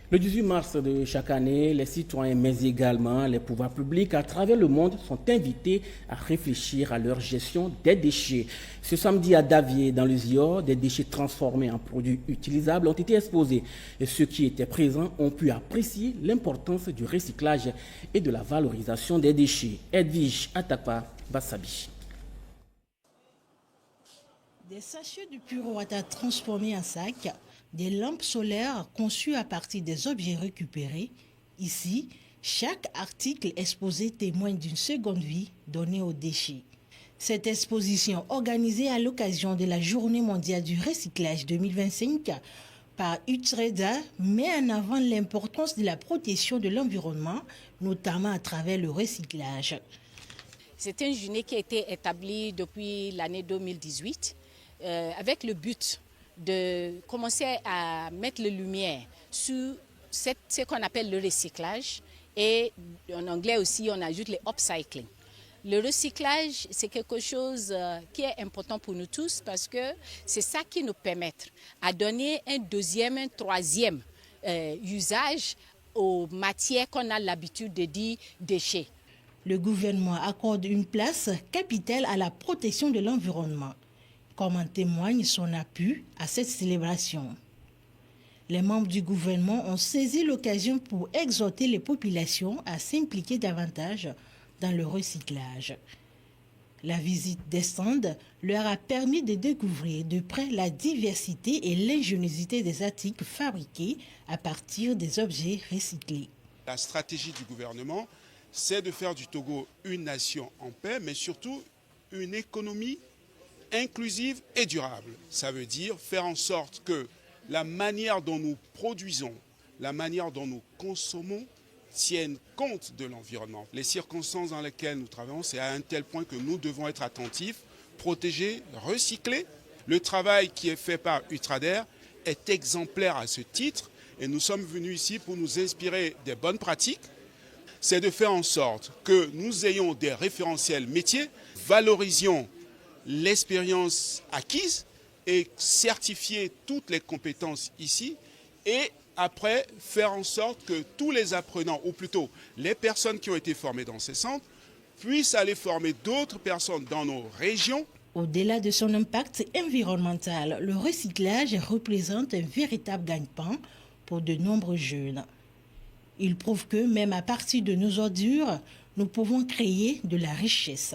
Le 18 mars de chaque année, les citoyens, mais également les pouvoirs publics à travers le monde sont invités à réfléchir à leur gestion des déchets. Ce samedi à Davier, dans le Zior, des déchets transformés en produits utilisables ont été exposés. Et ceux qui étaient présents ont pu apprécier l'importance du recyclage et de la valorisation des déchets. Edwige Atakpa Bassabi. Des sachets de pure water transformés en sacs, des lampes solaires conçues à partir des objets récupérés. Ici, chaque article exposé témoigne d'une seconde vie donnée aux déchets. Cette exposition, organisée à l'occasion de la Journée mondiale du recyclage 2025 par Utreda, met en avant l'importance de la protection de l'environnement, notamment à travers le recyclage. C'est une journée qui a été établie depuis l'année 2018 avec le but de commencer à mettre la lumière sur ce qu'on appelle le recyclage et en anglais aussi on ajoute le upcycling. Le recyclage, c'est quelque chose qui est important pour nous tous parce que c'est ça qui nous permet à donner un deuxième, un troisième usage aux matières qu'on a l'habitude de dire déchets. Le gouvernement accorde une place capitale à la protection de l'environnement, comme en témoigne son appui à cette célébration. Les membres du gouvernement ont saisi l'occasion pour exhorter les populations à s'impliquer davantage dans le recyclage. La visite des stands leur a permis de découvrir de près la diversité et l'ingéniosité des articles fabriqués à partir des objets recyclés. La stratégie du gouvernement, c'est de faire du Togo une nation en paix, mais surtout une économie inclusive et durable. Ça veut dire faire en sorte que la manière dont nous produisons, la manière dont nous consommons tiennent compte de l'environnement. Les circonstances dans lesquelles nous travaillons, c'est à un tel point que nous devons être attentifs, protéger, recycler. Le travail qui est fait par Utrader est exemplaire à ce titre et nous sommes venus ici pour nous inspirer des bonnes pratiques. C'est de faire en sorte que nous ayons des référentiels métiers, valorisions l'expérience acquise et certifier toutes les compétences ici et après faire en sorte que tous les apprenants, ou plutôt les personnes qui ont été formées dans ces centres, puissent aller former d'autres personnes dans nos régions. Au-delà de son impact environnemental, le recyclage représente un véritable gagne-pain pour de nombreux jeunes. Il prouve que même à partir de nos ordures, nous pouvons créer de la richesse.